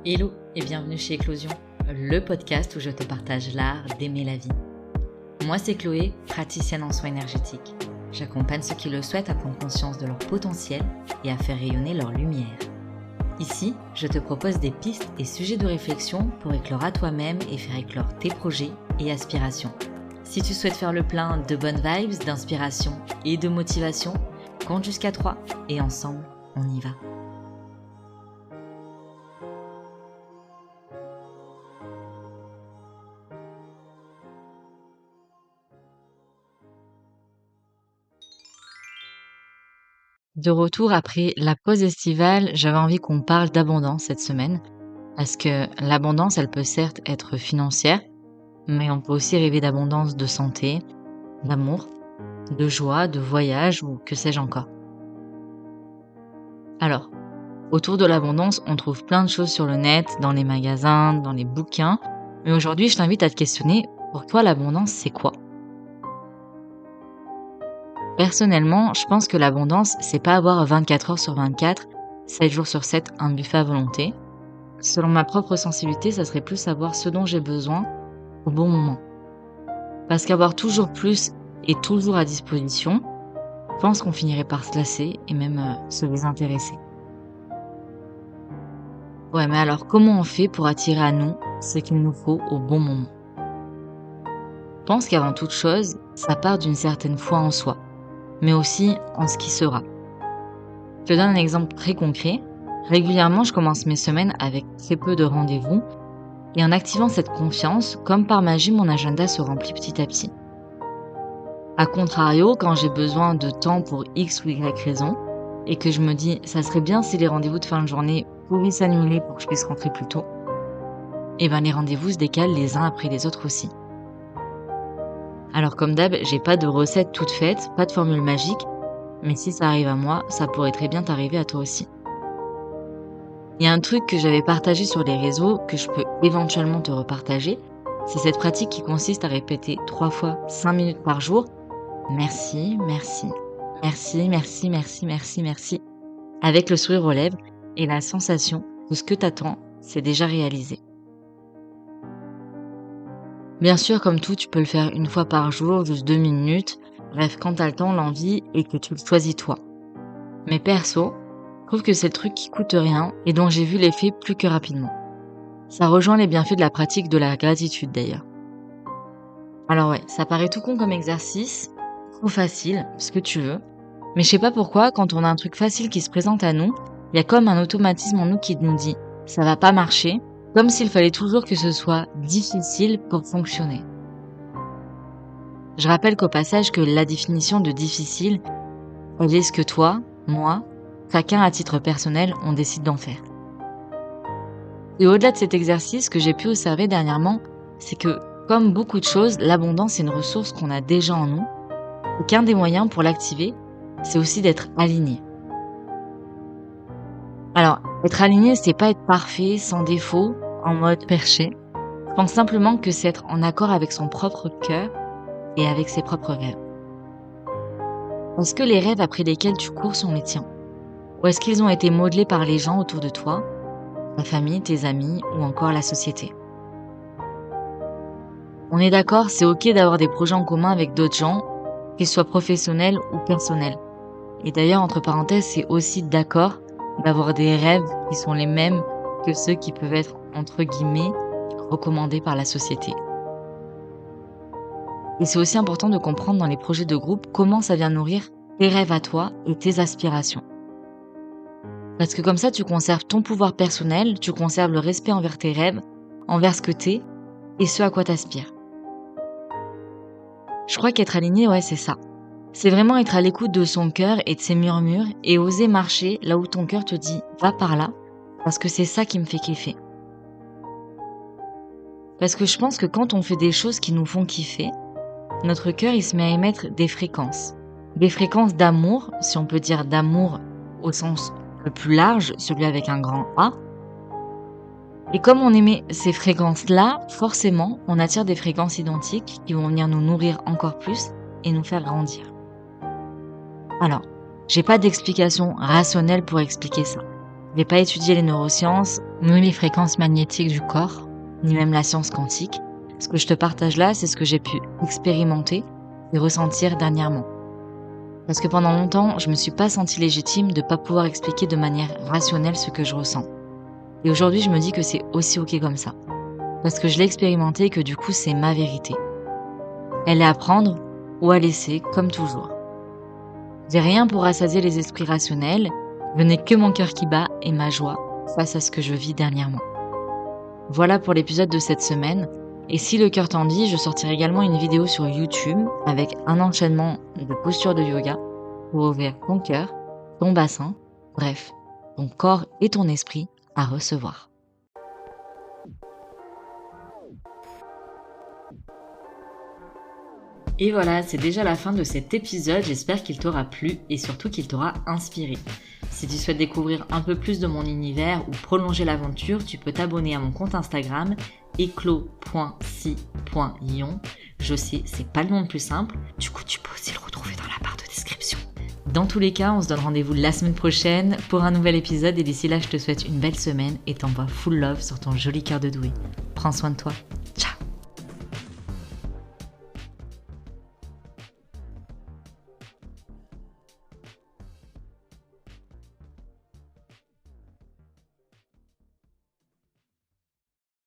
Hello et bienvenue chez Éclosion, le podcast où je te partage l'art d'aimer la vie. Moi c'est Chloé, praticienne en soins énergétiques. J'accompagne ceux qui le souhaitent à prendre conscience de leur potentiel et à faire rayonner leur lumière. Ici, je te propose des pistes et sujets de réflexion pour éclore à toi-même et faire éclore tes projets et aspirations. Si tu souhaites faire le plein de bonnes vibes, d'inspiration et de motivation, compte jusqu'à 3 et ensemble, on y va. De retour après la pause estivale, j'avais envie qu'on parle d'abondance cette semaine, parce que l'abondance, elle peut certes être financière, mais on peut aussi rêver d'abondance de santé, d'amour, de joie, de voyage ou que sais-je encore. Alors, autour de l'abondance, on trouve plein de choses sur le net, dans les magasins, dans les bouquins, mais aujourd'hui, je t'invite à te questionner, pour toi, l'abondance, c'est quoi ? Personnellement, je pense que l'abondance, c'est pas avoir 24 heures sur 24, 7 jours sur 7, un buffet à volonté. Selon ma propre sensibilité, ça serait plus savoir ce dont j'ai besoin au bon moment. Parce qu'avoir toujours plus et toujours à disposition, je pense qu'on finirait par se lasser et même se désintéresser. Ouais, mais alors comment on fait pour attirer à nous ce qu'il nous faut au bon moment ? Je pense qu'avant toute chose, ça part d'une certaine foi en soi, mais aussi en ce qui sera. Je te donne un exemple très concret. Régulièrement, je commence mes semaines avec très peu de rendez-vous et en activant cette confiance, comme par magie, mon agenda se remplit petit à petit. A contrario, quand j'ai besoin de temps pour X ou Y raison et que je me dis ça serait bien si les rendez-vous de fin de journée pouvaient s'annuler pour que je puisse rentrer plus tôt, et ben les rendez-vous se décalent les uns après les autres aussi. Alors comme d'hab, j'ai pas de recette toute faite, pas de formule magique, mais si ça arrive à moi, ça pourrait très bien t'arriver à toi aussi. Il y a un truc que j'avais partagé sur les réseaux, que je peux éventuellement te repartager, c'est cette pratique qui consiste à répéter 3 fois 5 minutes par jour. Merci, merci, merci, merci, merci, merci, merci, avec le sourire aux lèvres et la sensation que ce que t'attends, c'est déjà réalisé. Bien sûr, comme tout, tu peux le faire une fois par jour, juste 2 minutes, bref, quand t'as le temps, l'envie et que tu le choisis toi. Mais perso, je trouve que c'est le truc qui coûte rien et dont j'ai vu l'effet plus que rapidement. Ça rejoint les bienfaits de la pratique de la gratitude d'ailleurs. Alors ouais, ça paraît tout con comme exercice, trop facile, ce que tu veux, mais je sais pas pourquoi, quand on a un truc facile qui se présente à nous, il y a comme un automatisme en nous qui nous dit « ça va pas marcher », comme s'il fallait toujours que ce soit difficile pour fonctionner. Je rappelle qu'au passage que la définition de difficile, elle est ce que toi, moi, chacun à titre personnel, on décide d'en faire. Et au-delà de cet exercice, ce que j'ai pu observer dernièrement, c'est que, comme beaucoup de choses, l'abondance est une ressource qu'on a déjà en nous, et qu'un des moyens pour l'activer, c'est aussi d'être aligné. Alors, être aligné, c'est pas être parfait, sans défaut, en mode perché. Je pense simplement que c'est être en accord avec son propre cœur et avec ses propres rêves. Est-ce que les rêves après lesquels tu cours sont les tiens ? Ou est-ce qu'ils ont été modelés par les gens autour de toi, ta famille, tes amis ou encore la société ? On est d'accord, c'est ok d'avoir des projets en commun avec d'autres gens, qu'ils soient professionnels ou personnels. Et d'ailleurs, entre parenthèses, c'est aussi d'accord d'avoir des rêves qui sont les mêmes que ceux qui peuvent être, entre guillemets, recommandés par la société. Et c'est aussi important de comprendre dans les projets de groupe comment ça vient nourrir tes rêves à toi et tes aspirations. Parce que comme ça, tu conserves ton pouvoir personnel, tu conserves le respect envers tes rêves, envers ce que t'es et ce à quoi t'aspires. Je crois qu'être aligné, ouais, c'est ça. C'est vraiment être à l'écoute de son cœur et de ses murmures et oser marcher là où ton cœur te dit « va par là » parce que c'est ça qui me fait kiffer. Parce que je pense que quand on fait des choses qui nous font kiffer, notre cœur il se met à émettre des fréquences. Des fréquences d'amour, si on peut dire d'amour au sens le plus large, celui avec un grand A. Et comme on émet ces fréquences-là, forcément, on attire des fréquences identiques qui vont venir nous nourrir encore plus et nous faire grandir. Alors, j'ai pas d'explication rationnelle pour expliquer ça. Je n'ai pas étudié les neurosciences, ni les fréquences magnétiques du corps, ni même la science quantique. Ce que je te partage là, c'est ce que j'ai pu expérimenter et ressentir dernièrement. Parce que pendant longtemps, je me suis pas sentie légitime de pas pouvoir expliquer de manière rationnelle ce que je ressens. Et aujourd'hui, je me dis que c'est aussi ok comme ça. Parce que je l'ai expérimenté et que du coup, c'est ma vérité. Elle est à prendre ou à laisser, comme toujours. J'ai rien pour rassasier les esprits rationnels, je n'ai que mon cœur qui bat et ma joie face à ce que je vis dernièrement. Voilà pour l'épisode de cette semaine. Et si le cœur t'en dit, je sortirai également une vidéo sur YouTube avec un enchaînement de postures de yoga pour ouvrir ton cœur, ton bassin, bref, ton corps et ton esprit à recevoir. Et voilà, c'est déjà la fin de cet épisode, j'espère qu'il t'aura plu et surtout qu'il t'aura inspiré. Si tu souhaites découvrir un peu plus de mon univers ou prolonger l'aventure, tu peux t'abonner à mon compte Instagram eclos.si.ion. Je sais, c'est pas le nom le plus simple, du coup tu peux aussi le retrouver dans la barre de description. Dans tous les cas, on se donne rendez-vous la semaine prochaine pour un nouvel épisode et d'ici là, je te souhaite une belle semaine et t'envoie full love sur ton joli cœur de doué. Prends soin de toi.